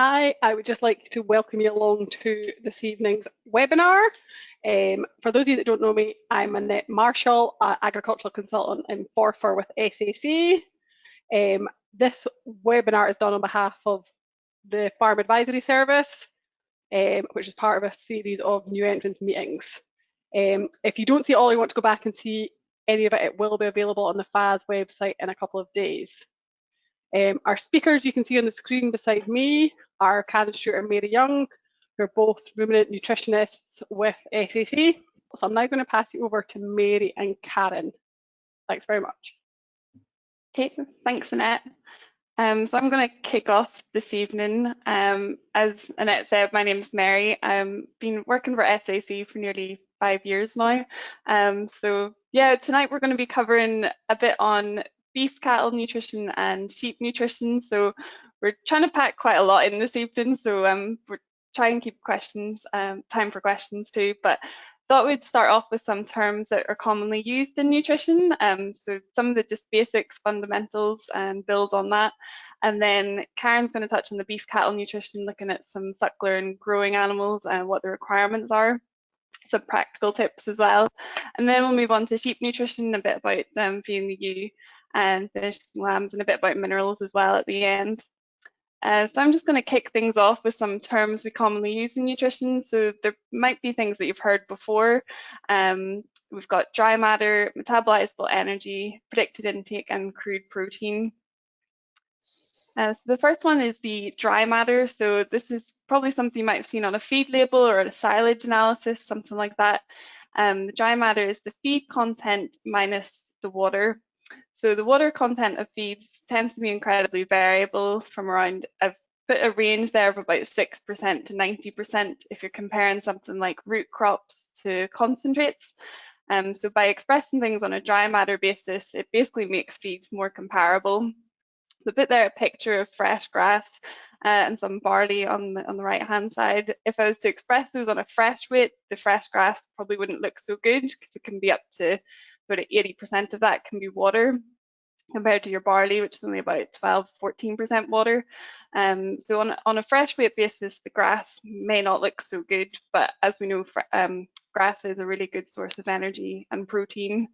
Hi, I would just like to welcome you along to this evening's webinar. For those of you that don't know me, I'm Annette Marshall, agricultural consultant in Forage with SAC. This webinar is done on behalf of the Farm Advisory Service, which is part of a series of new entrants meetings. If you don't see it all, you want to go back and see any of it, it will be available on the FAS website in a couple of days. Our speakers you can see on the screen beside me are Karen Stewart and Mary Young, who are both ruminant nutritionists with SAC. So I'm now going to pass you over to Mary and Karen. Thanks very much. Okay, thanks Annette. So I'm going to kick off this evening. As Annette said, my name is Mary. I've been working for SAC for nearly 5 years now. So yeah, tonight we're going to be covering a bit on beef cattle nutrition and sheep nutrition. So we're trying to pack quite a lot in this evening. So we're trying to keep questions, time for questions too. But thought we'd start off with some terms that are commonly used in nutrition. So some of the just basics, fundamentals, and build on that. And then Karen's going to touch on the beef cattle nutrition, looking at some suckler and growing animals and what the requirements are. Some practical tips as well. And then we'll move on to sheep nutrition, a bit about feeding the ewe, and finishing lambs, and a bit about minerals as well at the end. So I'm just going to kick things off with some terms we commonly use in nutrition. So there might be things that you've heard before. We've got dry matter, metabolizable energy, predicted intake, and crude protein. So the first one is the dry matter. So this is probably something you might have seen on a feed label or at a silage analysis, something like that. The dry matter is the feed content minus the water. So the water content of feeds tends to be incredibly variable from around, I've put a range there of about 6% to 90% if you're comparing something like root crops to concentrates. So by expressing things on a dry matter basis, it basically makes feeds more comparable. So put there a picture of fresh grass and some barley on the right hand side. If I was to express those on a fresh weight, the fresh grass probably wouldn't look so good because it can be up to sort of 80% of that can be water compared to your barley, which is only about 12–14% water. So on a fresh weight basis, the grass may not look so good, but as we know, grass is a really good source of energy and protein.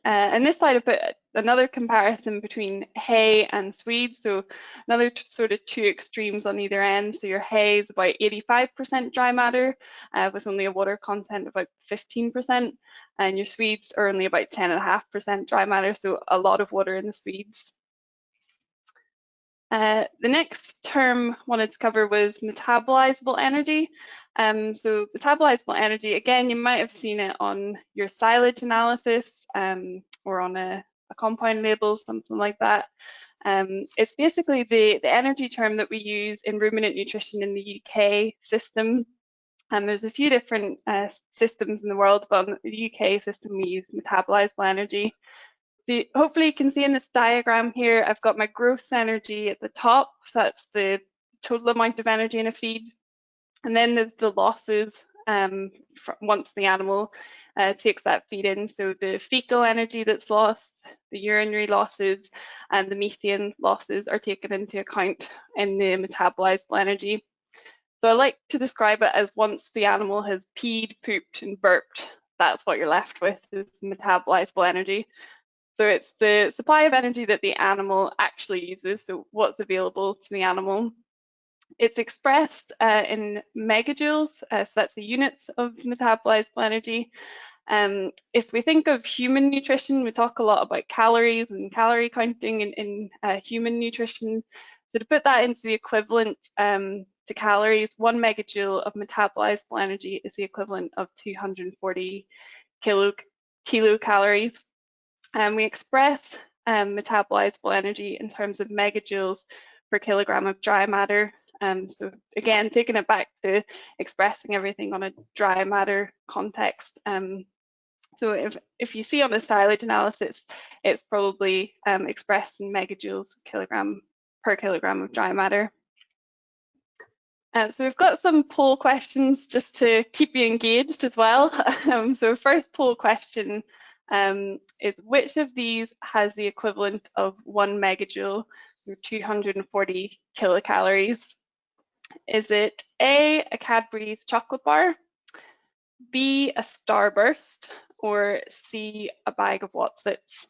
And this slide I put another comparison between hay and Swede, so another sort of two extremes on either end. So your hay is about 85% dry matter with only a water content of about 15%, and your Swedes are only about 10.5% dry matter, so a lot of water in the Swedes. The next term I wanted to cover was metabolizable energy. So metabolizable energy, again, you might have seen it on your silage analysis or on a compound label, something like that. It's basically the energy term that we use in ruminant nutrition in the UK system. And there's a few different systems in the world, but on the UK system we use metabolizable energy. So hopefully you can see in this diagram here, I've got my gross energy at the top, so that's the total amount of energy in a feed. And then there's the losses once the animal takes that feed in. So the fecal energy that's lost, the urinary losses, and the methane losses are taken into account in the metabolizable energy. So I like to describe it as once the animal has peed, pooped, and burped, that's what you're left with, is metabolizable energy. So it's the supply of energy that the animal actually uses, so what's available to the animal. It's expressed in megajoules, so that's the units of metabolizable energy. If we think of human nutrition, we talk a lot about calories and calorie counting in human nutrition. So to put that into the equivalent to calories, 1 megajoule of metabolizable energy is the equivalent of 240 kilocalories. And we express metabolizable energy in terms of megajoules per kilogram of dry matter. So again, taking it back to expressing everything on a dry matter context. So if you see on the silage analysis, it's probably expressed in megajoules per kilogram of dry matter. So we've got some poll questions just to keep you engaged as well. So first poll question is which of these has the equivalent of 1 megajoule? your 240 kilocalories. Is it A, a Cadbury's chocolate bar, B, a Starburst, or C, a bag of Wotsits?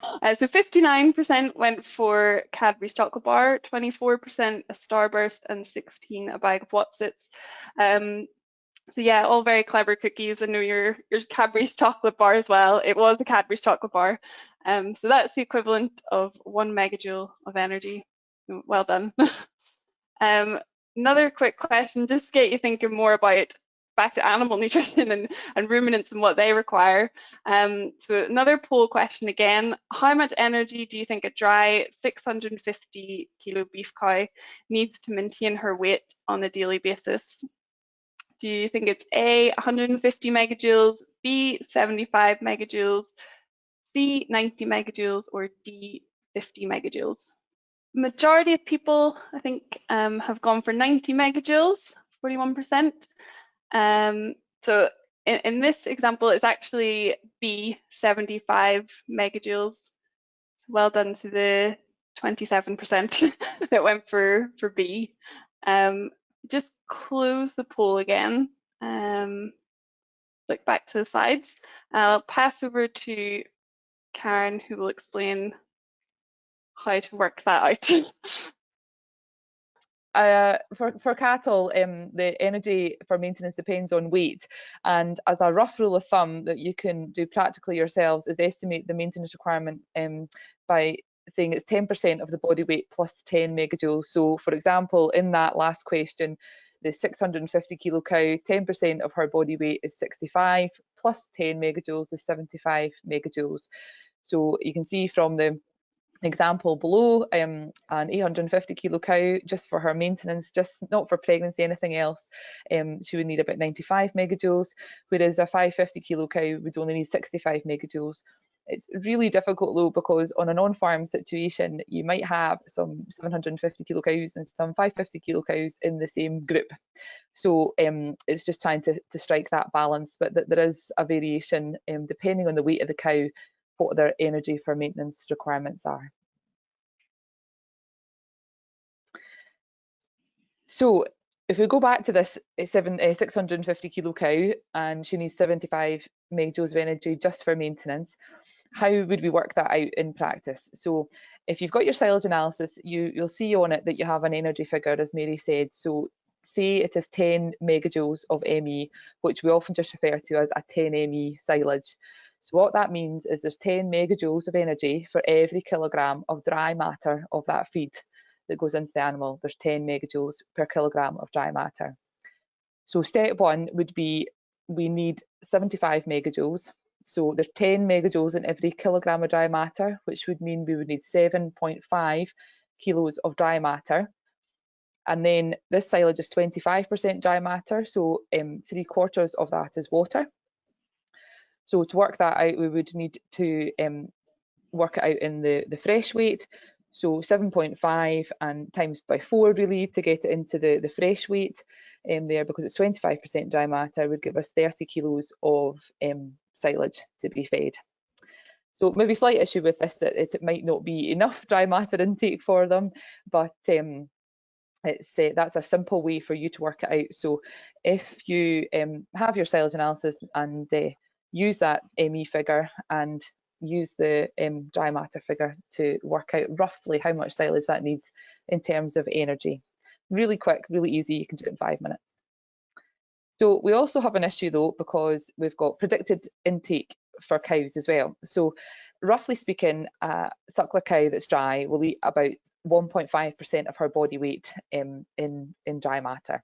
So 59% went for Cadbury's chocolate bar, 24% a Starburst, and 16% a bag of Wotsits. So yeah, all very clever cookies. I know your Cadbury's chocolate bar as well. It was a Cadbury's chocolate bar. So that's the equivalent of 1 megajoule of energy. Well done. Another quick question, just to get you thinking more about back to animal nutrition and ruminants and what they require. So another poll question again, how much energy do you think a dry 650 kilo beef cow needs to maintain her weight on a daily basis? Do you think it's A, 150 megajoules, B, 75 megajoules, C, 90 megajoules, or D, 50 megajoules? Majority of people, I think, have gone for 90 megajoules, 41%. So in this example, it's actually B, 75 megajoules. Well done to the 27% that went for B. Just close the poll again. Look back to the slides. I'll pass over to Karen, who will explain how to work that out. For cattle, the energy for maintenance depends on weight, and as a rough rule of thumb that you can do practically yourselves is estimate the maintenance requirement by saying it's 10% of the body weight plus 10 megajoules. So for example, in that last question, the 650 kilo cow, 10% of her body weight is 65 plus 10 megajoules is 75 megajoules. So you can see from the example below, an 850 kilo cow, just for her maintenance, just not for pregnancy, anything else, she would need about 95 megajoules, whereas a 550 kilo cow would only need 65 megajoules. It's really difficult though, because on an on-farm situation, you might have some 750 kilo cows and some 550 kilo cows in the same group. So it's just trying to strike that balance, but there is a variation depending on the weight of the cow, what their energy for maintenance requirements are. So if we go back to this 650 kilo cow and she needs 75 megajoules of energy just for maintenance, how would we work that out in practice? So if you've got your silage analysis, you'll see on it that you have an energy figure, as Mary said. So say it is 10 megajoules of ME, which we often just refer to as a 10 ME silage. So what that means is there's 10 megajoules of energy for every kilogram of dry matter of that feed that goes into the animal. There's 10 megajoules per kilogram of dry matter. So step one would be we need 75 megajoules. So there's 10 megajoules in every kilogram of dry matter, which would mean we would need 7.5 kilos of dry matter. And then this silage is 25% dry matter, so 3/4 of that is water. So to work that out, we would need to work it out in the fresh weight. So 7.5 and times by 4 really to get it into the fresh weight there, because it's 25% dry matter, would give us 30 kilos of silage to be fed. So maybe slight issue with this, that it might not be enough dry matter intake for them, but that's a simple way for you to work it out. So if you have your silage analysis and use that ME figure and use the dry matter figure to work out roughly how much silage that needs in terms of energy. Really quick, really easy, you can do it in 5 minutes. So we also have an issue though, because we've got predicted intake for cows as well. So roughly speaking, a suckler cow that's dry will eat about 1.5% of her body weight in dry matter.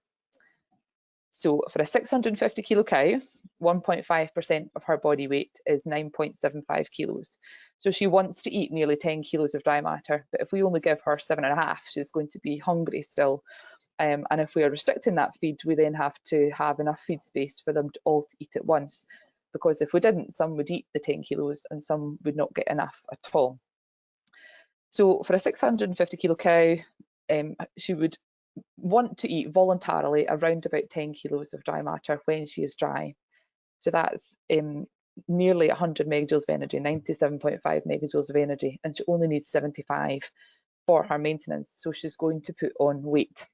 So for a 650 kilo cow, 1.5% of her body weight is 9.75 kilos. So she wants to eat nearly 10 kilos of dry matter, but if we only give her 7.5, she's going to be hungry still. And if we are restricting that feed, we then have to have enough feed space for them to all eat at once. Because if we didn't, some would eat the 10 kilos and some would not get enough at all. So for a 650 kilo cow, she would want to eat voluntarily around about 10 kilos of dry matter when she is dry. So that's nearly 100 megajoules of energy, 97.5 megajoules of energy, and she only needs 75 for her maintenance, so she's going to put on weight.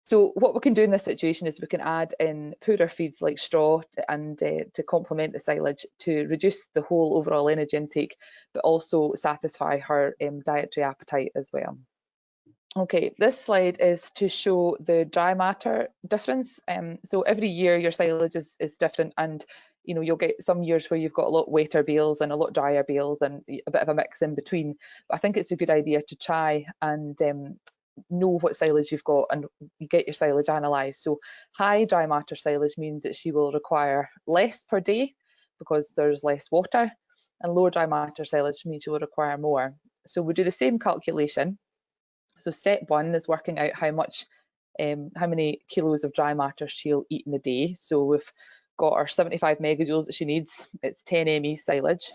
So what we can do in this situation is we can add in poorer feeds like straw and to complement the silage to reduce the whole overall energy intake, but also satisfy her dietary appetite as well. Okay, this slide is to show the dry matter difference. So every year your silage is different, and you know, you'll get some years where you've got a lot wetter bales and a lot drier bales and a bit of a mix in between. But I think it's a good idea to try and know what silage you've got and get your silage analysed. So high dry matter silage means that she will require less per day because there's less water, and low dry matter silage means she will require more. So we do the same calculation. So step one is working out how many kilos of dry matter she'll eat in a day. So we've got our 75 megajoules that she needs. It's 10 ME silage.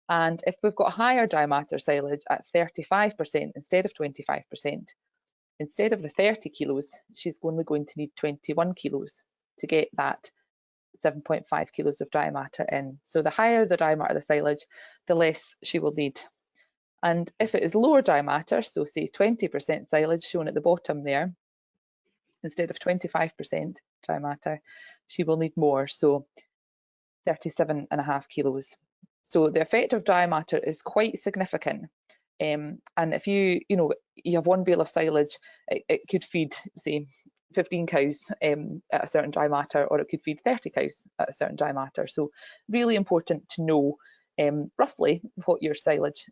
And if we've got higher dry matter silage at 35% instead of 25%, instead of the 30 kilos, she's only going to need 21 kilos to get that 7.5 kilos of dry matter in. So the higher the dry matter the silage, the less she will need. And if it is lower dry matter, so say 20% silage shown at the bottom there, instead of 25% dry matter, she will need more, so 37.5 kilos. So the effect of dry matter is quite significant. And if you have one bale of silage, it could feed, say, 15 cows at a certain dry matter, or it could feed 30 cows at a certain dry matter. So really important to know roughly what your silage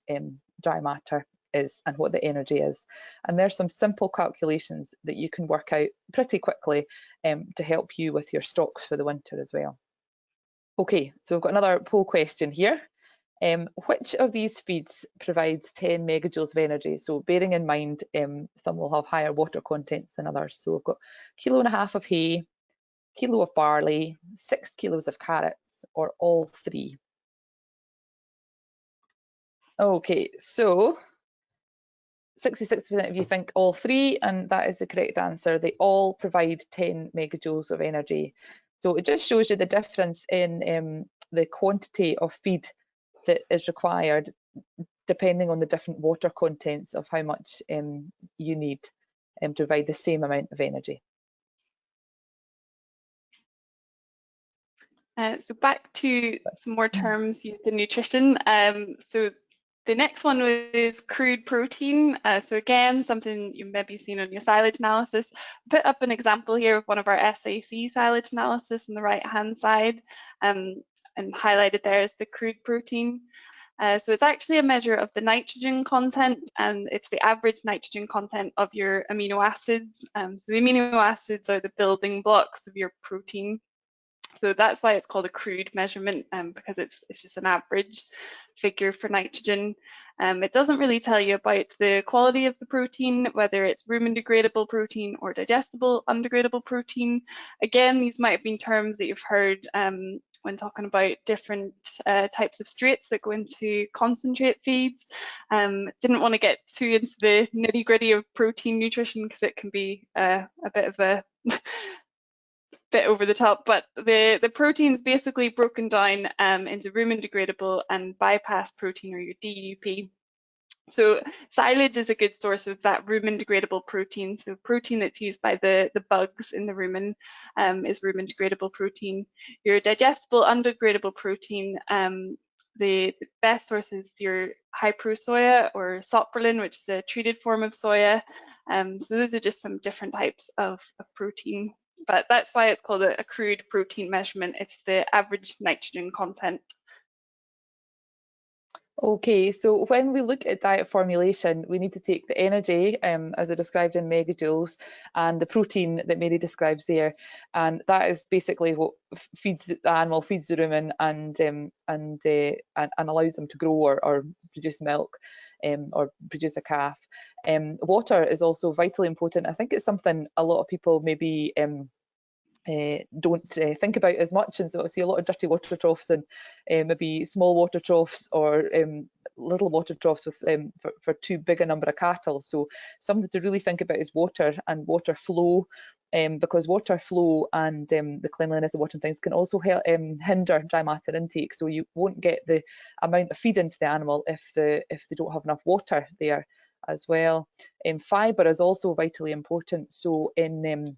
dry matter is and what the energy is. And there's some simple calculations that you can work out pretty quickly to help you with your stocks for the winter as well. Okay, so we've got another poll question here. Which of these feeds provides 10 megajoules of energy? So bearing in mind some will have higher water contents than others. So we've got 1.5 kilos of hay, kilo of barley, 6 kilos of carrots, or all three. Okay, so 66% of you think all three, and that is the correct answer. They all provide 10 megajoules of energy. So it just shows you the difference in the quantity of feed that is required depending on the different water contents of how much you need to provide the same amount of energy. So back to some more terms used in nutrition. So the next one was crude protein. So again, something you maybe seen on your silage analysis. Put up an example here of one of our SAC silage analysis on the right-hand side, and highlighted there is the crude protein. So it's actually a measure of the nitrogen content, and it's the average nitrogen content of your amino acids. So the amino acids are the building blocks of your protein. So that's why it's called a crude measurement, because it's just an average figure for nitrogen. It doesn't really tell you about the quality of the protein, whether it's rumen degradable protein or digestible undegradable protein. Again, these might have been terms that you've heard when talking about different types of straits that go into concentrate feeds. Didn't want to get too into the nitty gritty of protein nutrition because it can be a bit of a bit over the top, but the protein is basically broken down into rumen degradable and bypass protein, or your DUP. So silage is a good source of that rumen degradable protein. So protein that's used by the bugs in the rumen is rumen degradable protein. Your digestible undegradable protein, the best source is your high pro soya or soprolin, which is a treated form of soya. So those are just some different types of protein. But that's why it's called a crude protein measurement. It's the average nitrogen content. Okay, so when we look at diet formulation, we need to take the energy, as I described in megajoules, and the protein that Mary describes there, and that is basically what feeds the animal, feeds the rumen, and allows them to grow or produce milk, or produce a calf. Water is also vitally important. I think it's something a lot of people maybe don't think about as much, and so I see a lot of dirty water troughs and maybe small water troughs or little water troughs with for too big a number of cattle. So something to really think about is water and water flow, because water flow and the cleanliness of water and things can also help hinder dry matter intake. So you won't get the amount of feed into the animal if they don't have enough water there as well. Fibre is also vitally important. So in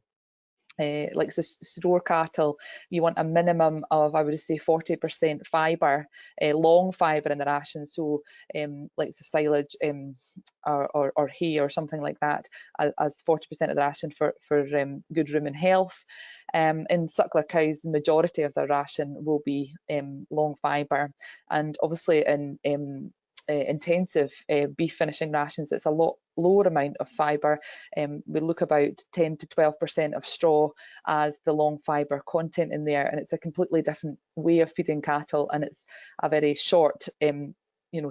like store cattle, you want a minimum of, I would say, 40% fibre, long fibre in the ration. So like silage or hay or something like that as 40% of the ration for good rumen health. In suckler cows, the majority of their ration will be long fibre, and obviously in intensive beef finishing rations, it's a lot lower amount of fibre. We look about 10 to 12% of straw as the long fibre content in there, and it's a completely different way of feeding cattle, and it's a very short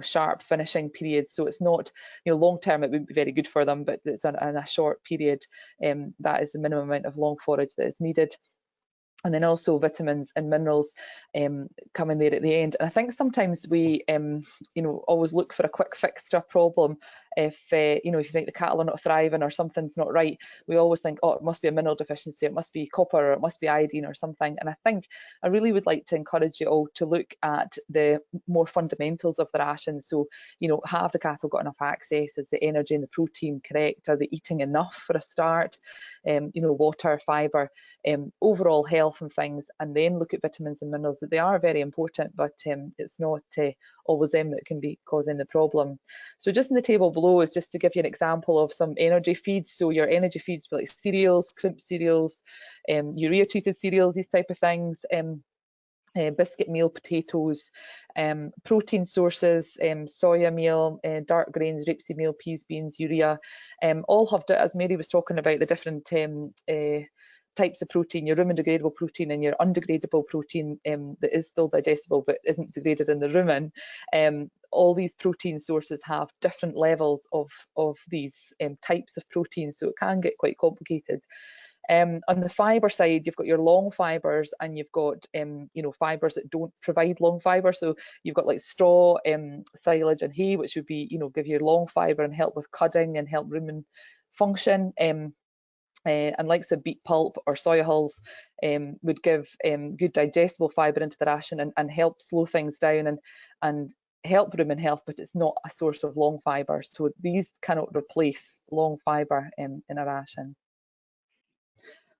sharp finishing period. So it's not, long term it would be very good for them, but it's in a short period. That is the minimum amount of long forage that is needed. And then also vitamins and minerals come in there at the end. And I think sometimes we, always look for a quick fix to a problem. If if you think the cattle are not thriving or something's not right, we always think, oh, it must be a mineral deficiency, it must be copper, or it must be iodine or something. And I think I really would like to encourage you all to look at the more fundamentals of the ration. So, have the cattle got enough access? Is the energy and the protein correct? Are they eating enough for a start? Water, fibre, overall health and things, and then look at vitamins and minerals. They are very important, but it's not always them that can be causing the problem. So just in the table below is just to give you an example of some energy feeds. So your energy feeds like cereals, crimped cereals, urea treated cereals, these type of things. Biscuit meal, potatoes, protein sources, soya meal, dark grains, rapeseed meal, peas, beans, urea, all have, as Mary was talking about, the different types of protein, your rumen degradable protein and your undegradable protein that is still digestible but isn't degraded in the rumen. All these protein sources have different levels of these types of protein, so it can get quite complicated. On the fibre side, you've got your long fibres, and you've got fibres that don't provide long fibre. So you've got like straw, silage and hay, which would be give you long fibre and help with cudding and help rumen function. And like the beet pulp or soya hulls would give good digestible fibre into the ration and help slow things down and help rumen health, but it's not a source of long fibre. So these cannot replace long fibre in a ration.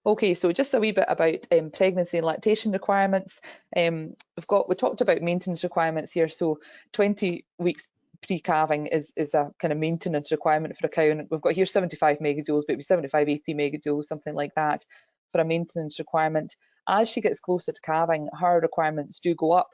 Okay, so just a wee bit about pregnancy and lactation requirements. We talked about maintenance requirements here. So 20 weeks pre-calving is a kind of maintenance requirement for a cow, and we've got here 75 megajoules, but it'd be 75, 80 megajoules, something like that, for a maintenance requirement. As she gets closer to calving, her requirements do go up.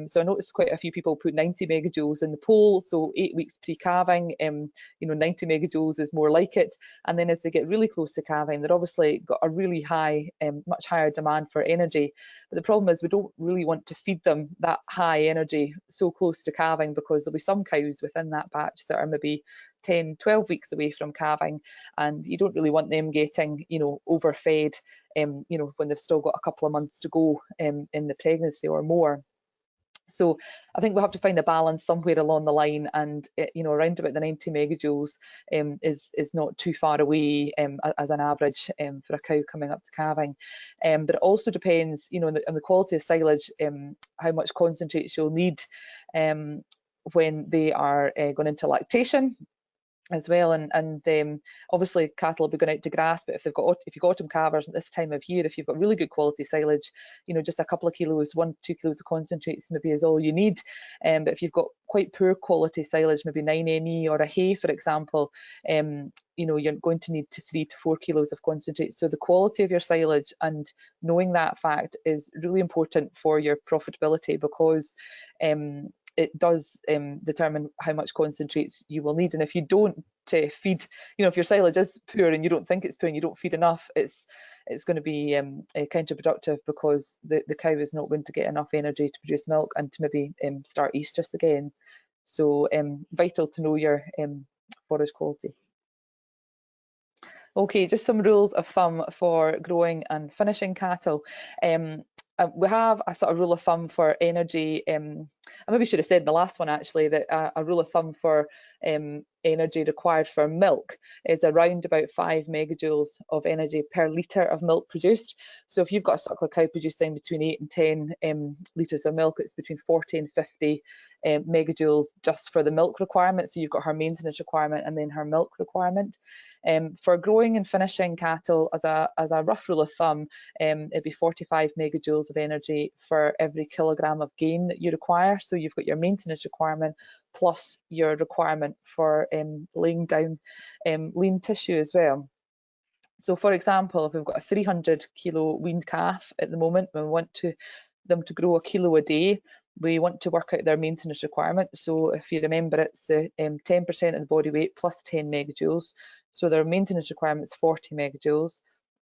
So I noticed quite a few people put 90 megajoules in the poll. So 8 weeks pre-calving, 90 megajoules is more like it. And then as they get really close to calving, they're obviously got a really high, much higher demand for energy. But the problem is we don't really want to feed them that high energy so close to calving, because there'll be some cows within that batch that are maybe 10, 12 weeks away from calving, and you don't really want them getting, overfed, when they've still got a couple of months to go in the pregnancy or more. So I think we'll have to find a balance somewhere along the line, and around about the 90 megajoules is not too far away as an average for a cow coming up to calving. But it also depends, on the quality of silage, how much concentrates you'll need when they are going into lactation as well, and obviously cattle will be going out to grass, but if you've got autumn calvers at this time of year, if you've got really good quality silage, just a couple of kilos, 1-2 kilos of concentrates maybe is all you need. But if you've got quite poor quality silage, maybe 9ME or a hay, for example, you're going to need 3 to 4 kilos of concentrate. So the quality of your silage and knowing that fact is really important for your profitability, because it does determine how much concentrates you will need. And if you don't feed, if your silage is poor and you don't think it's poor and you don't feed enough, it's going to be counterproductive, because the cow is not going to get enough energy to produce milk and to maybe start estrus again. So vital to know your forage quality. Okay, just some rules of thumb for growing and finishing cattle. We have a sort of rule of thumb for energy. I maybe should have said in the last one actually that a rule of thumb for energy required for milk is around about 5 megajoules of energy per litre of milk produced. So if you've got a suckler cow producing between 8 and 10 litres of milk, it's between 40 and 50 megajoules just for the milk requirement. So you've got her maintenance requirement and then her milk requirement. For growing and finishing cattle, as a rough rule of thumb, it'd be 45 megajoules of energy for every kilogram of gain that you require. So you've got your maintenance requirement plus your requirement for laying down lean tissue as well. So for example, if we've got a 300 kilo weaned calf at the moment, we want them to grow a kilo a day, we want to work out their maintenance requirement. So if you remember, it's 10% of the body weight plus 10 megajoules. So their maintenance requirement is 40 megajoules.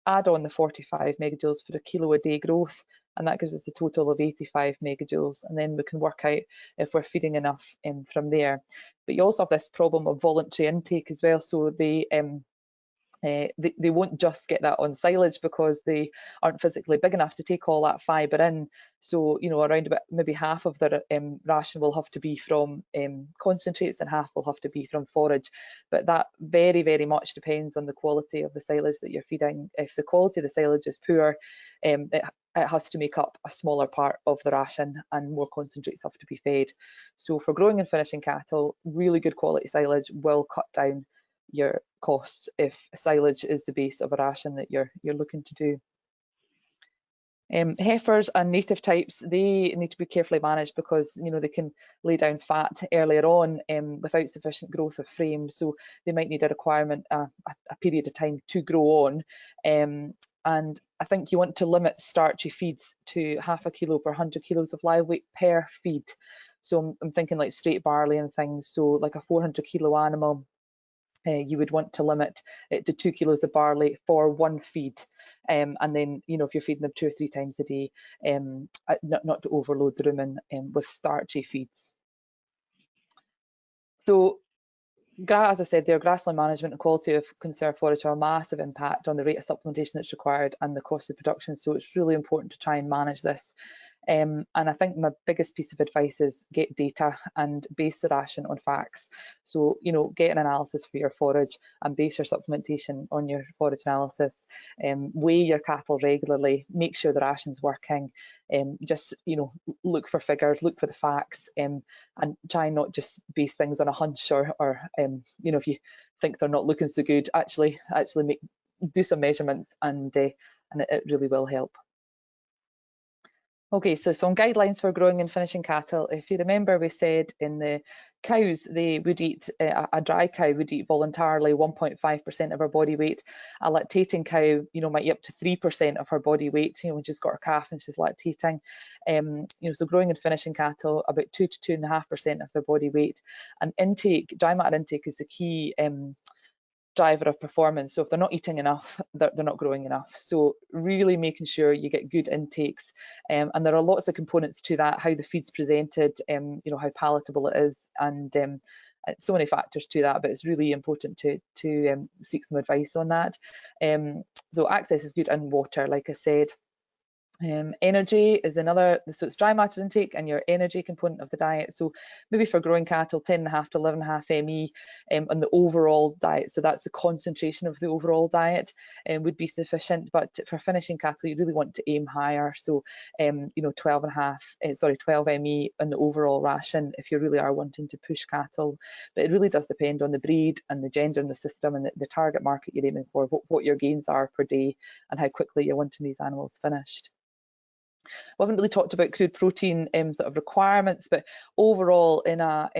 Add on the 45 megajoules for a kilo a day growth, and that gives us a total of 85 megajoules. And then we can work out if we're feeding enough from there. But you also have this problem of voluntary intake as well. So they won't just get that on silage because they aren't physically big enough to take all that fibre in. So, you know, around about maybe half of their ration will have to be from concentrates and half will have to be from forage. But that very, very much depends on the quality of the silage that you're feeding. If the quality of the silage is poor, it has to make up a smaller part of the ration and more concentrates have to be fed. So for growing and finishing cattle, really good quality silage will cut down your costs if silage is the base of a ration that you're looking to do. Heifers and native types, they need to be carefully managed because, you know, they can lay down fat earlier on without sufficient growth of frame, so they might need a requirement, a period of time to grow on. And I think you want to limit starchy feeds to half a kilo per 100 kilos of live weight per feed. So I'm thinking like straight barley and things, so like a 400 kilo animal, you would want to limit it to 2 kilos of barley for one feed, and then, you know, if you're feeding them 2 or 3 times a day, not to overload the rumen with starchy feeds. So as I said there, grassland management and quality of conserved forage have a massive impact on the rate of supplementation that's required and the cost of production, so it's really important to try and manage this. And I think my biggest piece of advice is get data and base the ration on facts. So, you know, get an analysis for your forage and base your supplementation on your forage analysis. Weigh your cattle regularly, make sure the ration's working. Just, you know, look for figures, look for the facts, and try not just base things on a hunch or you know, if you think they're not looking so good, actually do some measurements, and it really will help. Okay, so some guidelines for growing and finishing cattle. If you remember, we said in the cows, they would eat, a dry cow would eat voluntarily 1.5% of her body weight. A lactating cow, you know, might eat up to 3% of her body weight, you know, when she's got her calf and she's lactating. You know, so growing and finishing cattle, about 2 to 2.5% of their body weight. And intake, dry matter intake is the key driver of performance. So if they're not eating enough, they're not growing enough. So really making sure you get good intakes, and there are lots of components to that: how the feed's presented, you know, how palatable it is, and so many factors to that. But it's really important to seek some advice on that. So access is good, and water, like I said. Energy is another, so it's dry matter intake and your energy component of the diet. So maybe for growing cattle, 10.5 to 11.5 ME on the overall diet. So that's the concentration of the overall diet would be sufficient. But for finishing cattle, you really want to aim higher. So you know, 12 ME on the overall ration if you really are wanting to push cattle. But it really does depend on the breed and the gender in the system and the target market you're aiming for, what your gains are per day and how quickly you're wanting these animals finished. We haven't really talked about crude protein sort of requirements, but overall in a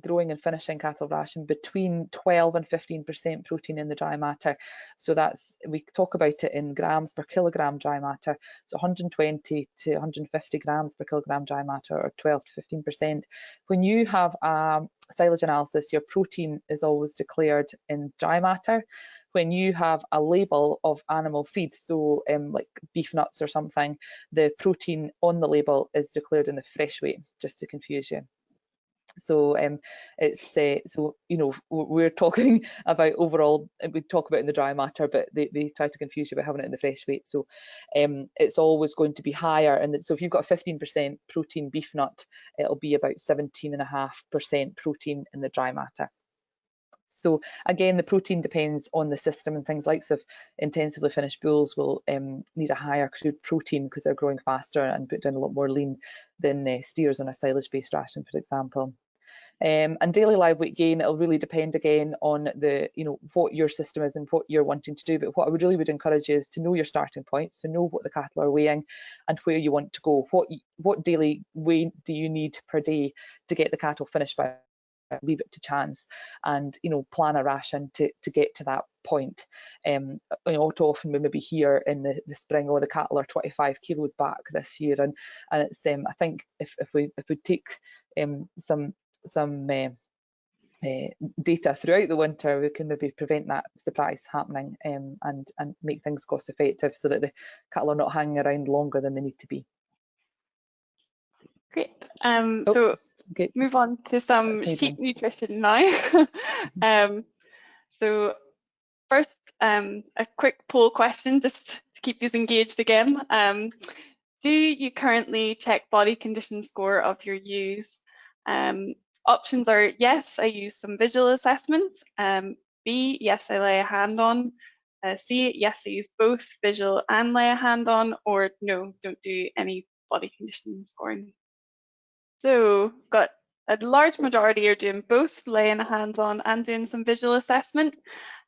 growing and finishing cattle ration, between 12 and 15% protein in the dry matter. So that's, we talk about it in grams per kilogram dry matter. So 120 to 150 grams per kilogram dry matter, or 12 to 15%. When you have a silage analysis, your protein is always declared in dry matter. When you have a label of animal feed, so like beef nuts or something, the protein on the label is declared in the fresh weight, just to confuse you. So it's so we're talking about overall, we talk about in the dry matter, but they try to confuse you by having it in the fresh weight. So it's always going to be higher, and so if you've got a 15% protein beef nut, it'll be about 17.5% protein in the dry matter. So again, the protein depends on the system and things like, so if intensively finished bulls will need a higher crude protein because they're growing faster and put down a lot more lean than steers on a silage-based ration, for example. And daily live weight gain, it'll really depend again on the, what your system is and what you're wanting to do. But what I really would encourage you is to know your starting point, so know what the cattle are weighing and where you want to go. What daily weight do you need per day to get the cattle finished by? Leave it to chance, and plan a ration to get to that point. Too often we maybe hear in the spring, the cattle are 25 kilos back this year, and it's I think if we take some data throughout the winter, we can maybe prevent that surprise happening, and make things cost effective so that the cattle are not hanging around longer than they need to be. Great. So okay. Move on to some sheep nutrition now. So first, a quick poll question just to keep you engaged again. Do you currently check body condition score of your ewes? Options are yes, I use some visual assessment. B, yes, I lay a hand on. C, yes, I use both visual and lay a hand on. Or no, don't do any body condition scoring. So got a large majority are doing both, laying a hand on and doing some visual assessment.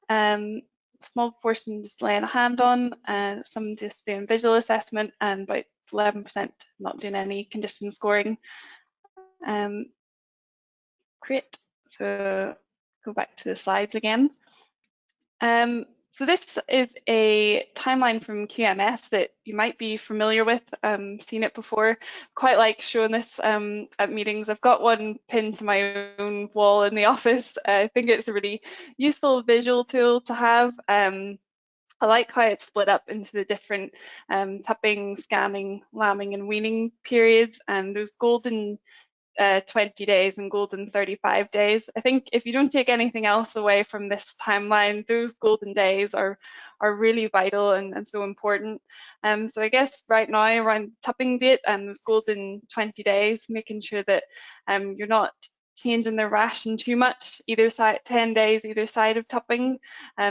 Small portion just laying a hand on, some just doing visual assessment, and about 11% not doing any condition scoring. Great. So go back to the slides again. So this is a timeline from QMS that you might be familiar with, seen it before. Quite like showing this at meetings. I've got one pinned to my own wall in the office. I think it's a really useful visual tool to have. I like how it's split up into the different tupping, scanning, lambing and weaning periods, and those golden 20 days and golden 35 days. I think if you don't take anything else away from this timeline, those golden days are really vital and so important. So I guess right now around tupping date and those golden 20 days, making sure that you're not changing the ration too much, either side, 10 days either side of tupping.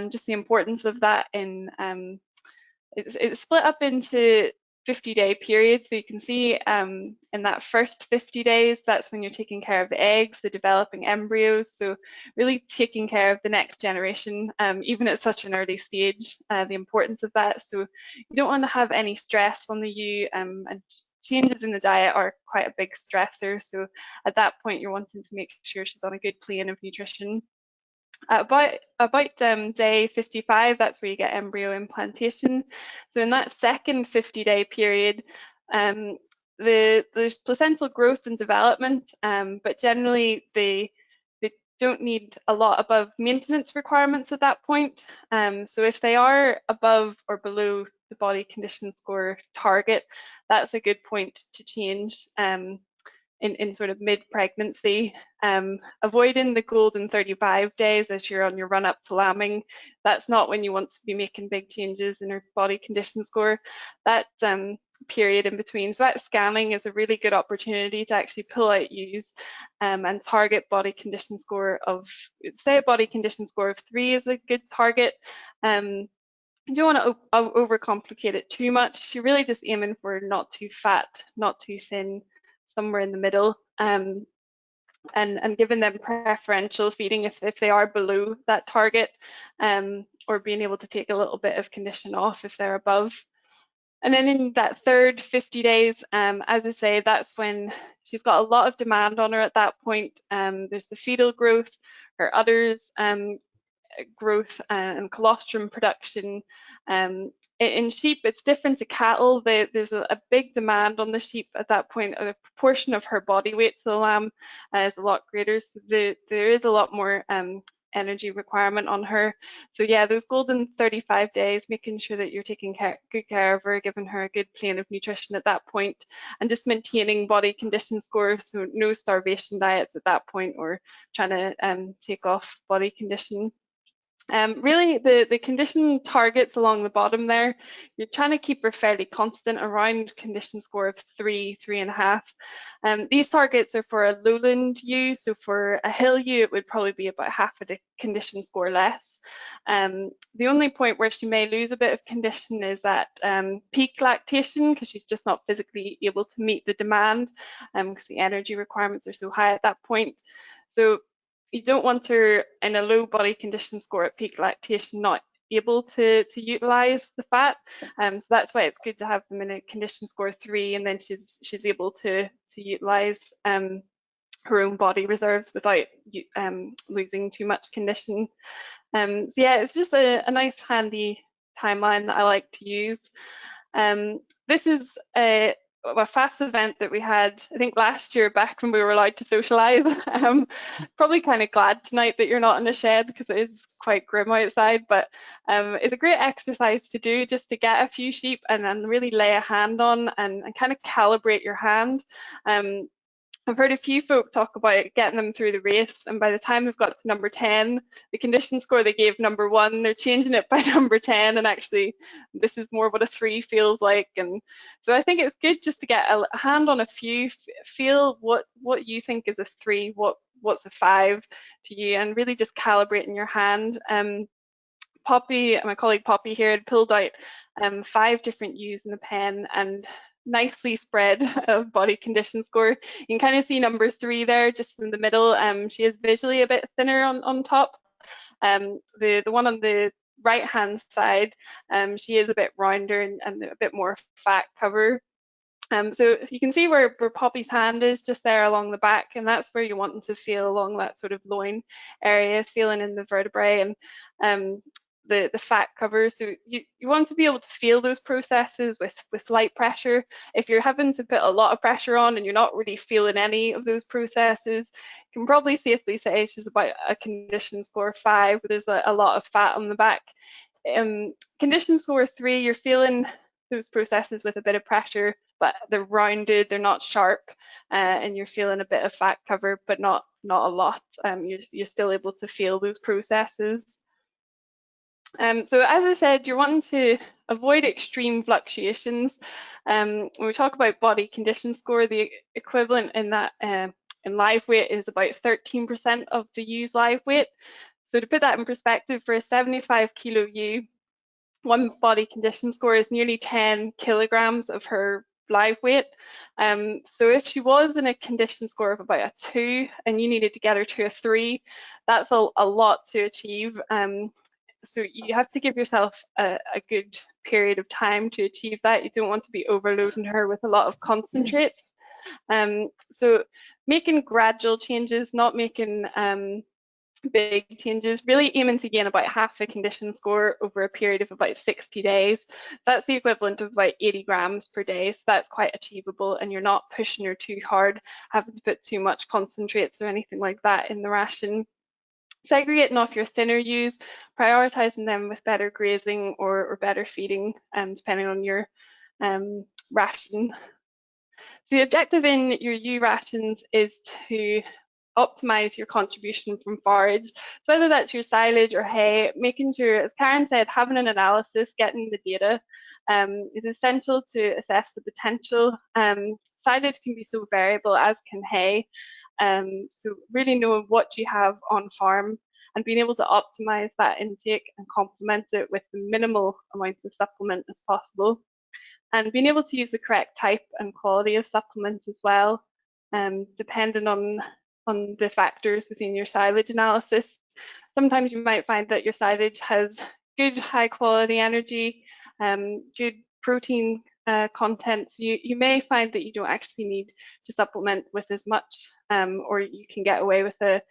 Just the importance of that in it's split up into 50-day periods. So you can see in that first 50 days, that's when you're taking care of the eggs, the developing embryos. So really taking care of the next generation, even at such an early stage, the importance of that. So you don't want to have any stress on the ewe, and changes in the diet are quite a big stressor. So at that point, you're wanting to make sure she's on a good plane of nutrition. About day 55, that's where you get embryo implantation. So in that second 50-day period, there's placental growth and development, but generally they don't need a lot above maintenance requirements at that point. So if they are above or below the body condition score target, that's a good point to change. In sort of mid-pregnancy, avoiding the golden 35 days as you're on your run-up to lambing. That's not when you want to be making big changes in your body condition score. That period in between, so that scanning is a really good opportunity to actually pull out ewes and target body condition score of, say a body condition score of 3 is a good target. You don't want to overcomplicate it too much. You're really just aiming for not too fat, not too thin, somewhere in the middle, and giving them preferential feeding if they are below that target, or being able to take a little bit of condition off if they're above. And then in that third 50 days, as I say, that's when she's got a lot of demand on her at that point. There's the fetal growth, her udders growth and colostrum production. In sheep, it's different to cattle. There's a big demand on the sheep at that point. The proportion of her body weight to the lamb is a lot greater. So there is a lot more energy requirement on her. So yeah, those golden 35 days, making sure that you're taking good care of her, giving her a good plane of nutrition at that point, and just maintaining body condition scores, so no starvation diets at that point, or trying to take off body condition. Really, the condition targets along the bottom there, you're trying to keep her fairly constant around condition score of 3, 3.5. These targets are for a lowland ewe, so for a hill ewe, it would probably be about half of the condition score less. The only point where she may lose a bit of condition is at peak lactation, because she's just not physically able to meet the demand, because the energy requirements are so high at that point. So you don't want her in a low body condition score at peak lactation not able to utilize the fat. So that's why it's good to have them in a condition score 3, and then she's able to utilize her own body reserves without losing too much condition. So yeah, it's just a nice handy timeline that I like to use. This is a fast event that we had, I think, last year, back when we were allowed to socialise. Probably kind of glad tonight that you're not in a shed, because it is quite grim outside, but it's a great exercise to do, just to get a few sheep and really lay a hand on and kind of calibrate your hand. I've heard a few folk talk about getting them through the race, and by the time they've got to number 10, the condition score they gave number 1, they're changing it by number 10, and actually this is more what a 3 feels like. And so I think it's good just to get a hand on a few, feel what you think is a 3, what's a 5 to you, and really just calibrating your hand. Poppy, my colleague Poppy here, had pulled out 5 different ewes in the pen, and nicely spread of body condition score. You can kind of see number 3 there, just in the middle. She is visually a bit thinner on top. The one on the right hand side, she is a bit rounder and a bit more fat cover. So you can see where Poppy's hand is, just there along the back, and that's where you want them to feel, along that sort of loin area, feeling in the vertebrae and the fat cover. So you want to be able to feel those processes with light pressure. If you're having to put a lot of pressure on and you're not really feeling any of those processes, you can probably safely say she's about a condition score 5, where there's a lot of fat on the back. Condition score 3, you're feeling those processes with a bit of pressure, but they're rounded, they're not sharp, and you're feeling a bit of fat cover, but not a lot. You're still able to feel those processes. So as I said, you're wanting to avoid extreme fluctuations. When we talk about body condition score, the equivalent in that in live weight is about 13% of the ewe's live weight. So to put that in perspective, for a 75 kilo ewe, one body condition score is nearly 10 kilograms of her live weight. So if she was in a condition score of about a 2 and you needed to get her to a 3, that's a lot to achieve. So you have to give yourself a good period of time to achieve that. You don't want to be overloading her with a lot of concentrates. So making gradual changes, not making big changes, really aiming to gain about half a condition score over a period of about 60 days. That's the equivalent of about 80 grams per day, so that's quite achievable, and you're not pushing her too hard, having to put too much concentrates or anything like that in the ration. Segregating off your thinner ewes, prioritising them with better grazing or better feeding, depending on your ration. So the objective in your ewe rations is to optimise your contribution from forage. So whether that's your silage or hay, making sure, as Karen said, having an analysis, getting the data is essential to assess the potential. Silage can be so variable, as can hay. So really knowing what you have on farm and being able to optimise that intake and complement it with the minimal amounts of supplement as possible. And being able to use the correct type and quality of supplements as well, depending on the factors within your silage analysis. Sometimes you might find that your silage has good high quality energy, good protein contents. You may find that you don't actually need to supplement with as much, or you can get away with a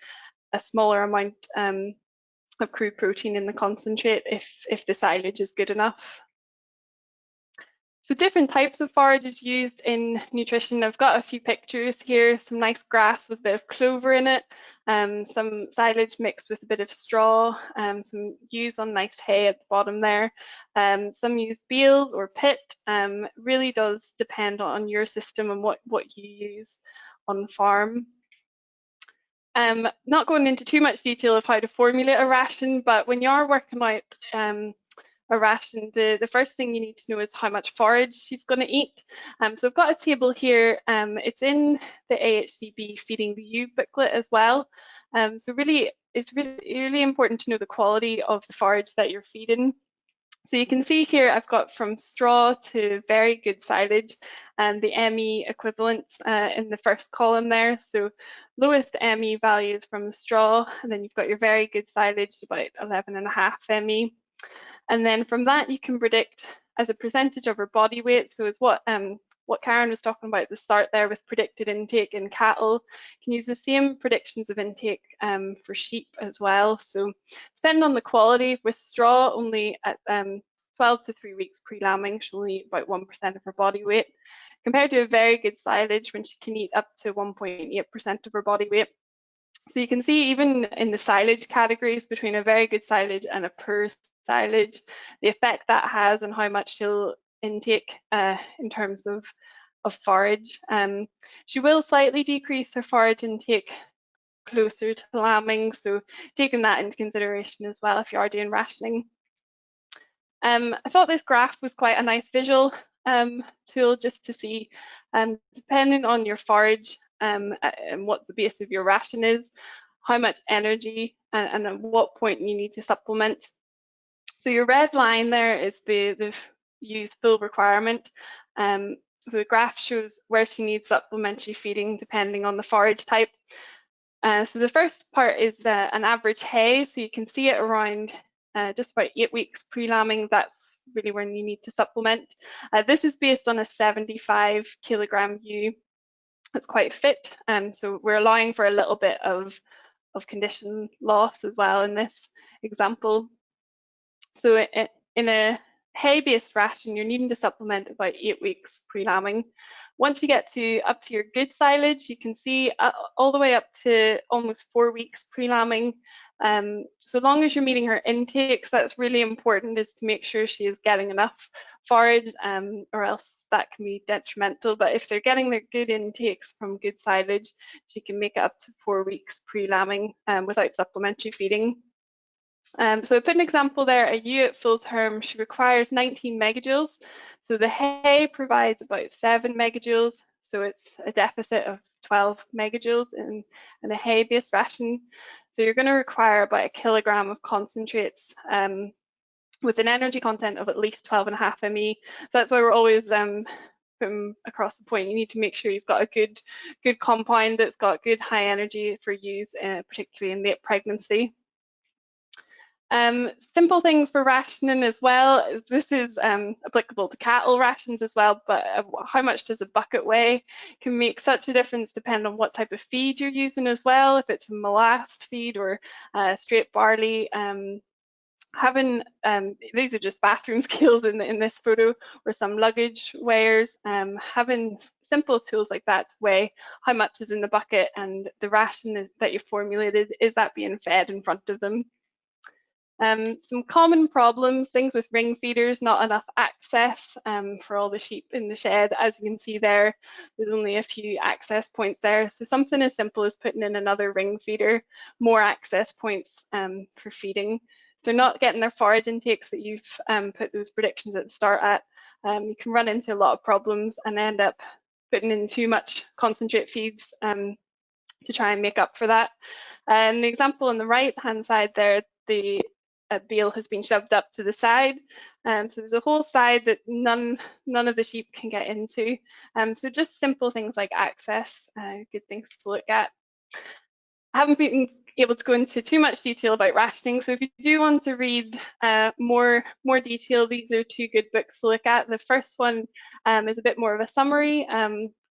smaller amount of crude protein in the concentrate if the silage is good enough. So different types of forages used in nutrition. I've got a few pictures here, some nice grass with a bit of clover in it, some silage mixed with a bit of straw, some ewes on nice hay at the bottom there. Some use bales or pit. Really does depend on your system and what you use on the farm. Not going into too much detail of how to formulate a ration, but when you are working out a ration, the first thing you need to know is how much forage she's going to eat. So I've got a table here. It's in the AHCB Feeding the Ewe booklet as well. So really, it's really important to know the quality of the forage that you're feeding. So you can see here I've got from straw to very good silage and the ME equivalent in the first column there. So lowest ME values from the straw, and then you've got your very good silage, about 11.5 ME. And then from that, you can predict as a percentage of her body weight. So is what Karen was talking about at the start there with predicted intake in cattle. You can use the same predictions of intake for sheep as well. So depending on the quality, with straw only at 12 to 3 weeks pre-lambing, she'll only eat about 1% of her body weight, compared to a very good silage when she can eat up to 1.8% of her body weight. So you can see even in the silage categories between a very good silage and a poor silage, the effect that has on how much she'll intake in terms of forage. She will slightly decrease her forage intake closer to lambing, so taking that into consideration as well if you are doing rationing. I thought this graph was quite a nice visual tool just to see, depending on your forage and what the base of your ration is, how much energy and at what point you need to supplement. So your red line there is the use full requirement. So the graph shows where she needs supplementary feeding depending on the forage type. So the first part is an average hay. So you can see it around just about 8 weeks pre-lambing. That's really when you need to supplement. This is based on a 75 kilogram ewe. It's quite fit. So we're allowing for a little bit of condition loss as well in this example. So in a hay-based ration, you're needing to supplement about 8 weeks pre-lambing. Once you get up to your good silage, you can see all the way up to almost 4 weeks pre-lambing. So long as you're meeting her intakes, that's really important, is to make sure she is getting enough forage, or else that can be detrimental. But if they're getting their good intakes from good silage, she can make it up to 4 weeks pre-lambing without supplementary feeding. So I put an example there, a ewe at full term, she requires 19 megajoules. So the hay provides about 7 megajoules, so it's a deficit of 12 megajoules in a hay-based ration. So you're going to require about 1 kilogram of concentrates with an energy content of at least 12.5 ME. So that's why we're always putting across the point, you need to make sure you've got a good compound that's got good high energy for use, particularly in late pregnancy. Simple things for rationing as well. This is applicable to cattle rations as well, but how much does a bucket weigh can make such a difference depending on what type of feed you're using as well. If it's a molasses feed or straight barley, having these are just bathroom scales in this photo, or some luggage weighers. Having simple tools like that to weigh how much is in the bucket and the ration that you've formulated, is that being fed in front of them. Some common problems, things with ring feeders, not enough access for all the sheep in the shed. As you can see there, there's only a few access points there. So something as simple as putting in another ring feeder, more access points for feeding. If they're not getting their forage intakes that you've put those predictions at the start at, you can run into a lot of problems and end up putting in too much concentrate feeds to try and make up for that. And the example on the right hand side there, the bale has been shoved up to the side, so there's a whole side that none of the sheep can get into. So just simple things like access, good things to look at. I haven't been able to go into too much detail about rationing, so if you do want to read more detail, these are 2 good books to look at. The first one is a bit more of a summary.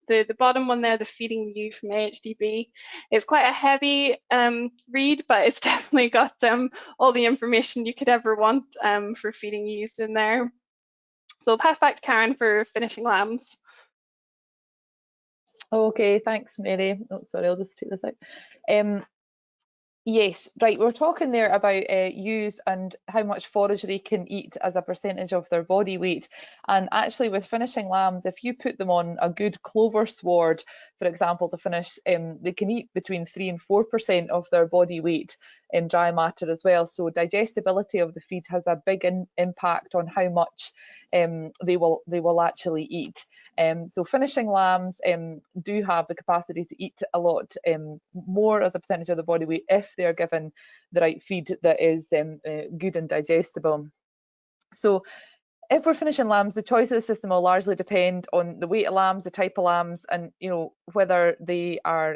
The bottom one there, the Feeding the Ewe from AHDB, it's quite a heavy read, but it's definitely got all the information you could ever want for feeding ewes in there. So I'll pass back to Karen for finishing lambs. Okay, thanks, Mary. Oh, sorry, I'll just take this out. Yes, right. We're talking there about ewes and how much forage they can eat as a percentage of their body weight. And actually, with finishing lambs, if you put them on a good clover sward, for example, to finish, they can eat between 3 and 4% of their body weight in dry matter as well. So digestibility of the feed has a big impact on how much they will actually eat. So finishing lambs do have the capacity to eat a lot more as a percentage of the body weight if they are given the right feed that is good and digestible. So if we're finishing lambs, the choice of the system will largely depend on the weight of lambs, the type of lambs, and whether they are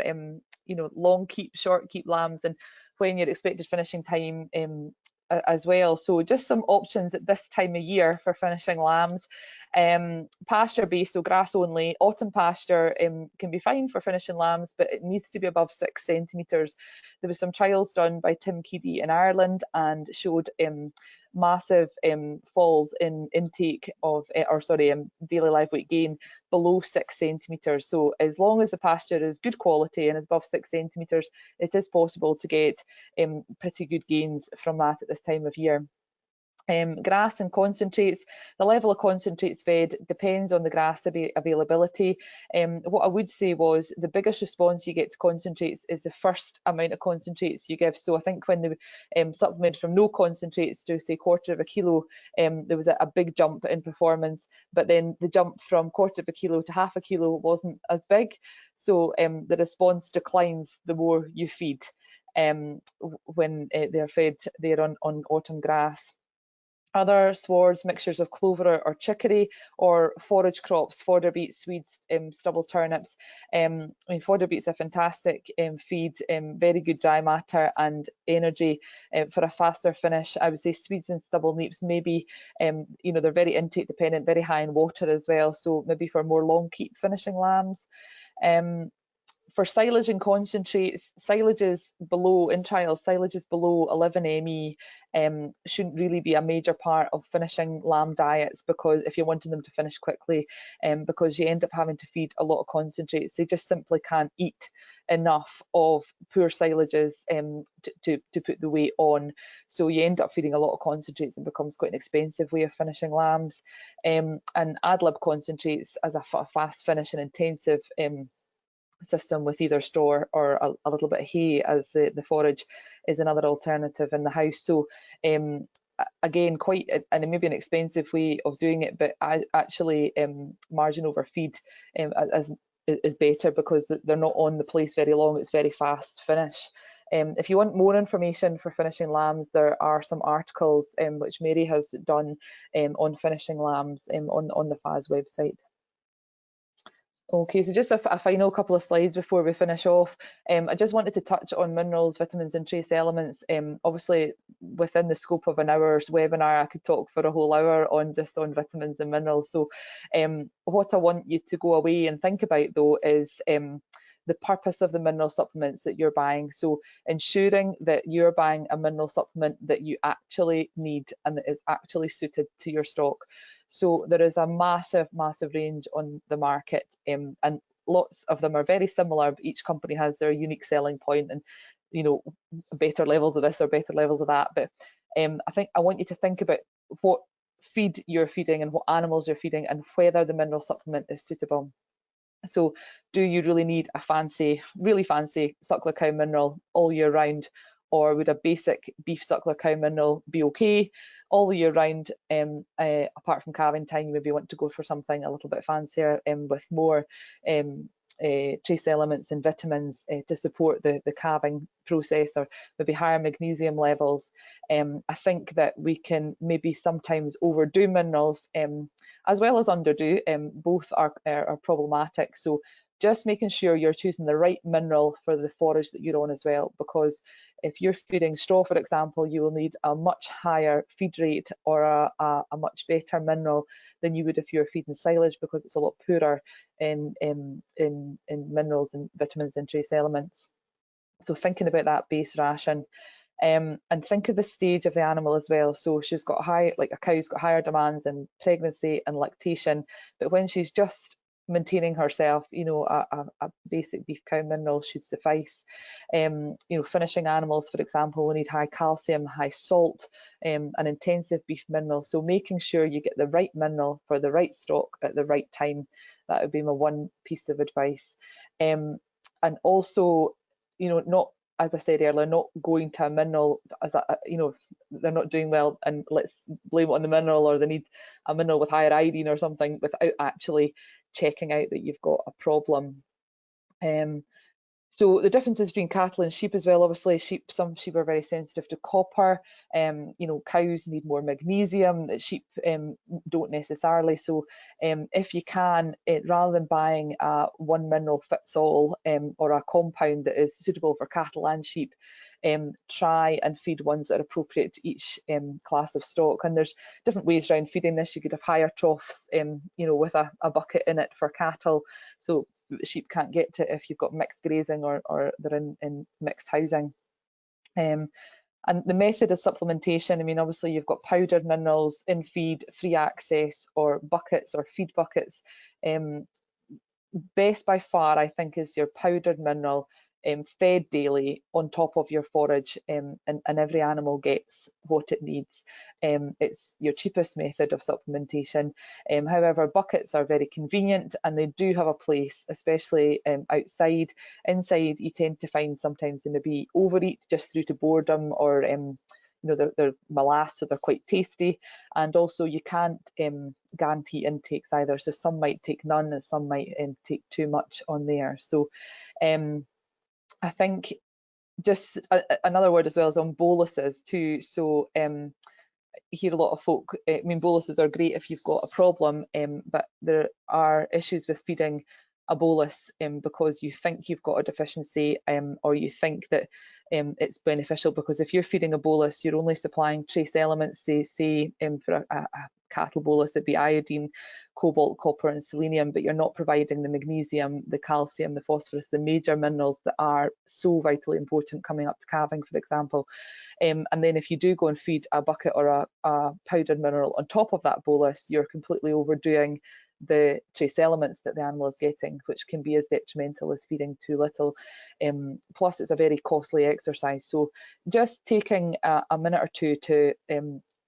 long keep, short keep lambs, and when your expected finishing time as well. So just some options at this time of year for finishing lambs. Pasture based, so grass only. Autumn pasture can be fine for finishing lambs, but it needs to be above 6 centimetres. There was some trials done by Tim Keady in Ireland and showed massive falls in intake of, daily live weight gain below 6 centimetres. So as long as the pasture is good quality and is above 6 centimetres, it is possible to get pretty good gains from that at this time of year. Grass and concentrates, the level of concentrates fed depends on the grass availability. What I would say was the biggest response you get to concentrates is the first amount of concentrates you give. So I think when they supplemented from no concentrates to say 1/4 of a kilo, there was a big jump in performance, but then the jump from 1/4 of a kilo to 1/2 a kilo wasn't as big. So the response declines the more you feed when they're fed there on autumn grass. Other swards, mixtures of clover or chicory, or forage crops, fodder beets, weeds, stubble turnips. Fodder beets are fantastic feed, very good dry matter and energy for a faster finish. I would say swedes and stubble neeps, maybe, they're very intake dependent, very high in water as well, so maybe for more long keep finishing lambs. For silage and concentrates, silages below, in trials, silages below 11 ME shouldn't really be a major part of finishing lamb diets, because if you're wanting them to finish quickly, because you end up having to feed a lot of concentrates. They just simply can't eat enough of poor silages to put the weight on. So you end up feeding a lot of concentrates and becomes quite an expensive way of finishing lambs. And ad lib concentrates as a fast finish and intensive system with either straw or a little bit of hay as the forage is another alternative in the house. So again, quite and maybe an expensive way of doing it, but actually margin over feed is better because they're not on the place very long. It's very fast finish. If you want more information for finishing lambs, there are some articles which Mary has done on finishing lambs on the FAS website. Okay, so just a final couple of slides before we finish off. I just wanted to touch on minerals, vitamins and trace elements. Obviously, within the scope of an hour's webinar, I could talk for a whole hour on vitamins and minerals. So what I want you to go away and think about though is the purpose of the mineral supplements that you're buying. So ensuring that you're buying a mineral supplement that you actually need and that is actually suited to your stock. So there is a massive range on the market, and lots of them are very similar, but each company has their unique selling point and better levels of this or better levels of that. But I think I want you to think about what feed you're feeding and what animals you're feeding and whether the mineral supplement is suitable. So do you really need a really fancy suckler cow mineral all year round, or would a basic beef suckler cow mineral be okay all year round? Apart from calving time, you maybe want to go for something a little bit fancier with more trace elements and vitamins to support the calving process, or maybe higher magnesium levels. I think that we can maybe sometimes overdo minerals as well as underdo. Both are problematic. So just making sure you're choosing the right mineral for the forage that you're on as well, because if you're feeding straw, for example, you will need a much higher feed rate or a much better mineral than you would if you're feeding silage, because it's a lot poorer in minerals and vitamins and trace elements. So thinking about that base ration. And think of the stage of the animal as well. So she's got like a cow's got higher demands in pregnancy and lactation, but when she's just maintaining herself, you know, a basic beef cow mineral should suffice. You know, finishing animals, for example, will need high calcium, high salt, an intensive beef mineral. So making sure you get the right mineral for the right stock at the right time. That would be my one piece of advice. And also, you know, not, as I said earlier, not going to a mineral as a, you know, they're not doing well and let's blame it on the mineral, or they need a mineral with higher iodine or something, without actually checking out that you've got a problem. So the differences between cattle and sheep as well, obviously some sheep are very sensitive to copper. You know, cows need more magnesium, that sheep don't necessarily. So if you can, rather than buying a one mineral fits all or a compound that is suitable for cattle and sheep, try and feed ones that are appropriate to each class of stock. And there's different ways around feeding this. You could have higher troughs, you know, with a bucket in it for cattle, so sheep can't get to it if you've got mixed grazing or they're in mixed housing. And the method is supplementation. I mean, obviously you've got powdered minerals in feed, free access, or buckets or feed buckets. Best by far, I think, is your powdered mineral, fed daily on top of your forage, and every animal gets what it needs. It's your cheapest method of supplementation. However, buckets are very convenient and they do have a place, especially outside. Inside, you tend to find sometimes they maybe overeat just through to boredom, or you know, they're molasses, so they're quite tasty, and also you can't guarantee intakes either. So some might take none and some might take too much on there. So I think just another word as well is on boluses too. So you hear a lot of folk, I mean, boluses are great if you've got a problem, but there are issues with feeding a bolus because you think you've got a deficiency, or you think that it's beneficial, because if you're feeding a bolus, you're only supplying trace elements, say for a cattle bolus, it'd be iodine, cobalt, copper and selenium, but you're not providing the magnesium, the calcium, the phosphorus, the major minerals that are so vitally important coming up to calving, for example. And then if you do go and feed a bucket or a powdered mineral on top of that bolus, you're completely overdoing the trace elements that the animal is getting, which can be as detrimental as feeding too little. Plus, it's a very costly exercise. So just taking a minute or two to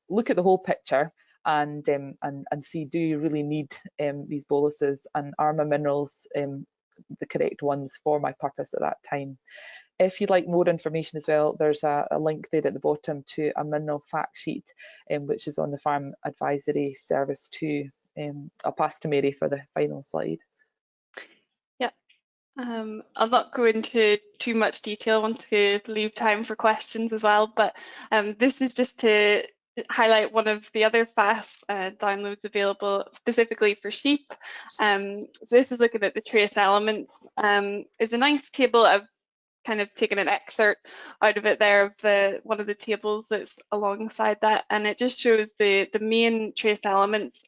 look at the whole picture and see, do you really need these boluses, and are my minerals the correct ones for my purpose at that time? If you'd like more information as well, there's a link there at the bottom to a mineral fact sheet, which is on the Farm Advisory Service too. I'll pass to Mary for the final slide. Yeah, I'll not go into too much detail. I want to leave time for questions as well, but this is just to highlight one of the other FAST downloads available specifically for sheep. This is looking at the trace elements. It's a nice table. I've kind of taken an excerpt out of it there of one of the tables that's alongside that, and it just shows the main trace elements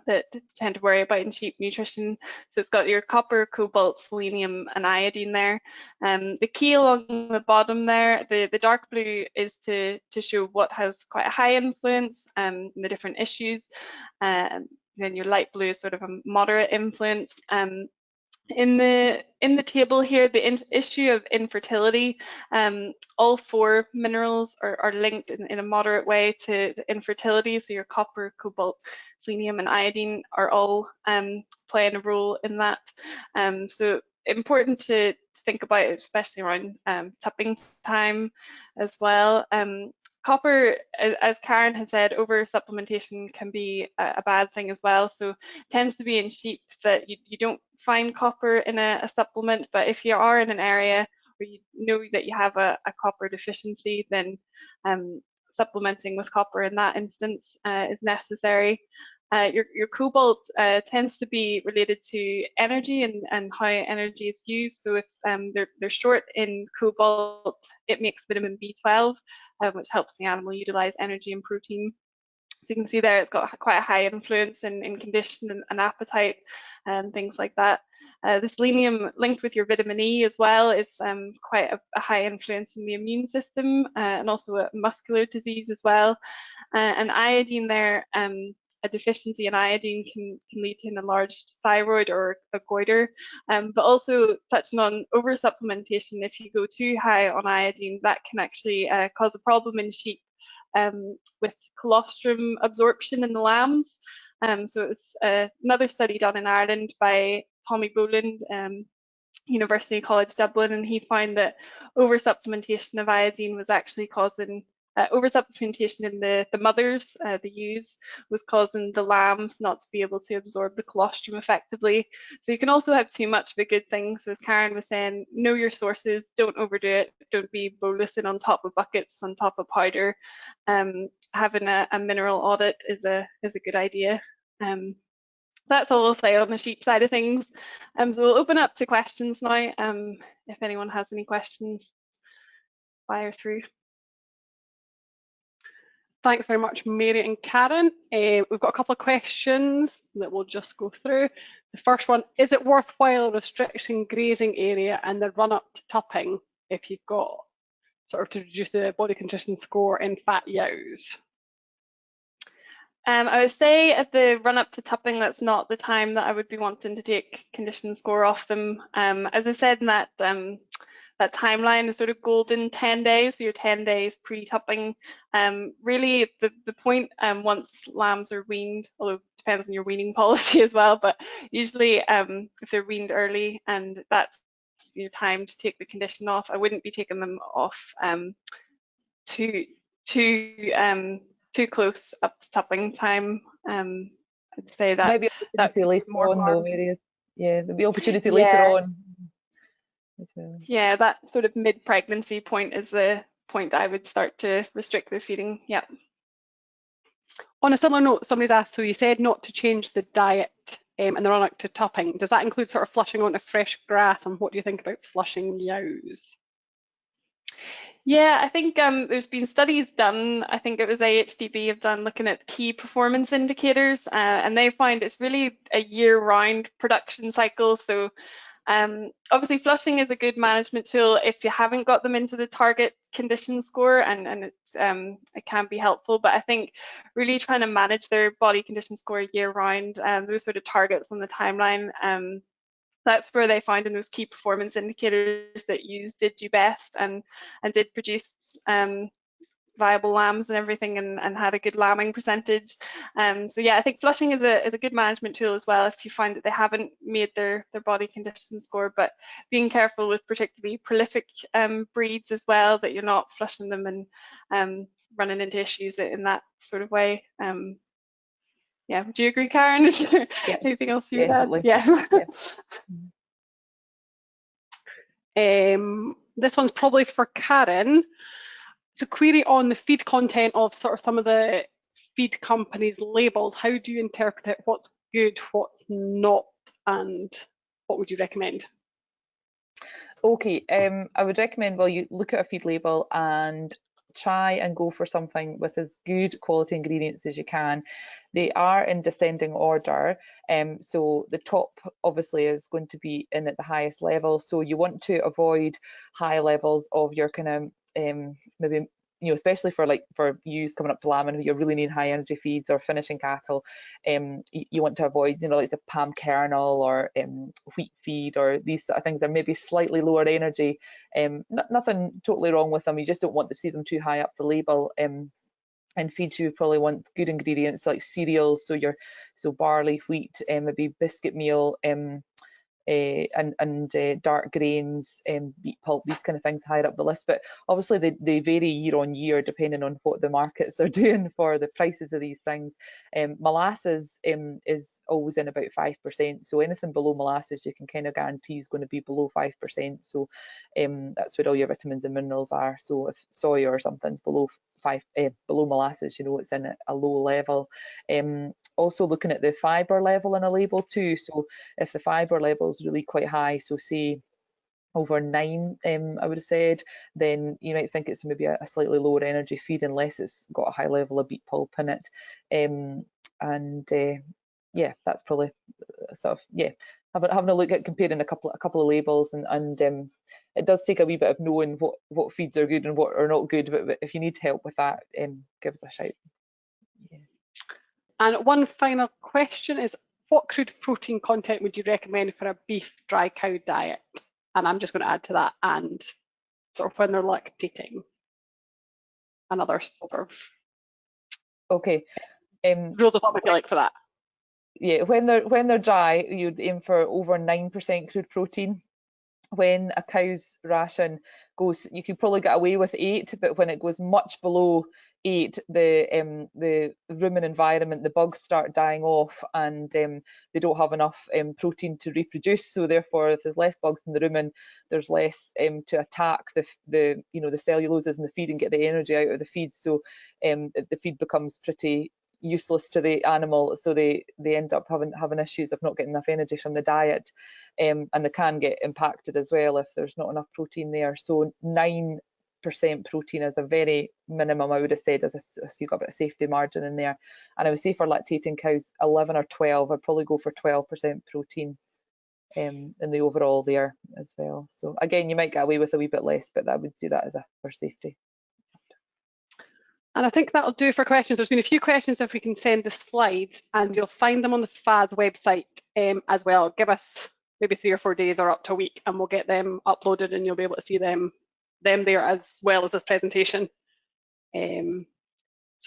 that tend to worry about in sheep nutrition. So it's got your copper, cobalt, selenium and iodine there. The key along the bottom there, the dark blue, is to show what has quite a high influence, the different issues. Then your light blue is sort of a moderate influence. In the table here, the issue of infertility, all four minerals are linked in a moderate way to infertility. So your copper, cobalt, selenium and iodine are all playing a role in that. So important to think about, especially around tupping time as well. Copper, as Karen had said, over supplementation can be a bad thing as well. So it tends to be in sheep that you don't find copper in a supplement, but if you are in an area where you know that you have a copper deficiency, then supplementing with copper in that instance is necessary. Your cobalt tends to be related to energy and how energy is used. So if they're short in cobalt, it makes vitamin B12, which helps the animal utilize energy and protein. So you can see there it's got quite a high influence in condition and appetite and things like that. The selenium linked with your vitamin E as well is quite a high influence in the immune system and also a muscular disease as well. And iodine there, a deficiency in iodine can lead to an enlarged thyroid or a goiter, but also touching on oversupplementation. If you go too high on iodine, that can actually cause a problem in sheep with colostrum absorption in the lambs. So it's another study done in Ireland by Tommy Boland, University College Dublin, and he found that oversupplementation of iodine was actually causing oversupplementation in the mothers, the ewes, was causing the lambs not to be able to absorb the colostrum effectively. So you can also have too much of a good thing. So as Karen was saying, know your sources, don't overdo it, don't be bolusing on top of buckets, on top of powder. Having a mineral audit is a good idea. That's all I'll say on the sheep side of things. So we'll open up to questions now. If anyone has any questions, fire through. Thanks very much, Mary and Karen. We've got a couple of questions that we'll just go through. The first one, is it worthwhile restricting grazing area and the run up to tupping if you've got sort of to reduce the body condition score in fat ewes? I would say at the run up to tupping, that's not the time that I would be wanting to take condition score off them. As I said in that that timeline is sort of golden 10 days, so you're 10 days pre-tupping. Really the point once lambs are weaned, although it depends on your weaning policy as well, but usually if they're weaned early and that's your time to take the condition off, I wouldn't be taking them off too close up to tupping time. I'd say that Might be opportunity later on though, Mary. Yeah, there'll be opportunity later on as well. Yeah, that sort of mid-pregnancy point is the point that I would start to restrict their feeding. Yeah. On a similar note, somebody's asked, so you said not to change the diet and the run up to tupping. Does that include sort of flushing onto fresh grass, and what do you think about flushing ewes? Yeah, I think there's been studies done, I think it was AHDB have done looking at key performance indicators, and they find it's really a year-round production cycle. So obviously flushing is a good management tool if you haven't got them into the target condition score, and it can be helpful, but I think really trying to manage their body condition score year-round, those sort of targets on the timeline, that's where they found in those key performance indicators that ewes did do best and did produce viable lambs and everything, and had a good lambing percentage. So yeah, I think flushing is a good management tool as well if you find that they haven't made their body condition score, but being careful with particularly prolific breeds as well, that you're not flushing them and running into issues in that sort of way. Yeah, do you agree, Karen? Is there anything else you would add? Yeah. This one's probably for Karen. It's a query on the feed content of sort of some of the feed companies' labels. How do you interpret it? What's good, what's not, and what would you recommend? Okay, I would recommend, well, you look at a feed label and try and go for something with as good quality ingredients as you can. They are in descending order, so the top obviously is going to be in at the highest level, so you want to avoid high levels of your kind of maybe, you know, especially for ewes coming up to lamb and you really need high energy feeds or finishing cattle, you want to avoid, you know, like the palm kernel or wheat feed or these sort of things are maybe slightly lower energy. Nothing totally wrong with them, you just don't want to see them too high up the label. And feeds, you probably want good ingredients like cereals, so barley, wheat, maybe biscuit meal, and dark grains, beet pulp, these kind of things higher up the list. But obviously they vary year on year depending on what the markets are doing for the prices of these things. Molasses is always in about 5%, so anything below molasses you can kind of guarantee is going to be below 5%. So that's where all your vitamins and minerals are. So if soy or something's below molasses, you know it's in a low level. Also looking at the fibre level in a label too, so if the fibre level is really quite high, so say over 9, I would have said, then you might think it's maybe a slightly lower energy feed unless it's got a high level of beet pulp in it. Yeah, that's probably sort of, yeah, having a look at comparing a couple of labels, and it does take a wee bit of knowing what feeds are good and what are not good, but if you need help with that, give us a shout. Yeah. And one final question is, what crude protein content would you recommend for a beef dry cow diet? And I'm just going to add to that, and sort of when they're lactating, another sort of Okay. rules of thumb if you like for that. Yeah, when they're dry, you'd aim for over 9% crude protein. When a cow's ration goes, you could probably get away with 8, but when it goes much below 8, the rumen environment, the bugs start dying off, and they don't have enough protein to reproduce. So therefore, if there's less bugs in the rumen, there's less to attack the celluloses in the feed and get the energy out of the feed. So the feed becomes pretty useless to the animal, so they end up having issues of not getting enough energy from the diet, and they can get impacted as well if there's not enough protein there. So 9% protein is a very minimum, I would have said, so you've got a bit of safety margin in there. And I would say for lactating cows, 11 or 12, I'd probably go for 12% protein in the overall there as well. So again, you might get away with a wee bit less, but I would do that as for safety. And I think that'll do for questions. There's been a few questions if we can send the slides, and you'll find them on the FAS website as well. Give us maybe 3 or 4 days or up to a week, and we'll get them uploaded, and you'll be able to see them there as well as this presentation. So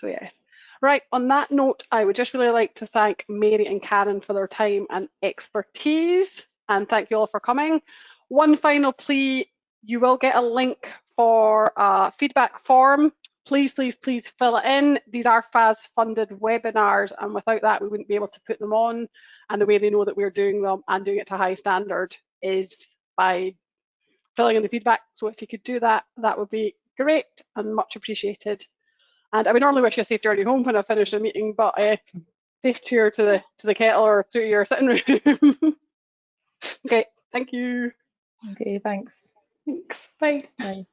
yes. Right, on that note, I would just really like to thank Mary and Karen for their time and expertise, and thank you all for coming. One final plea, you will get a link for a feedback form. Please, please, please fill it in. These are FAS funded webinars, and without that, we wouldn't be able to put them on. And the way they know that we're doing them and doing it to high standard is by filling in the feedback. So if you could do that, that would be great and much appreciated. And I would normally wish you a safe journey home when I finish the meeting, but safe cheer to the kettle or to your sitting room. Okay, thank you. Okay, thanks. Thanks, bye. Bye.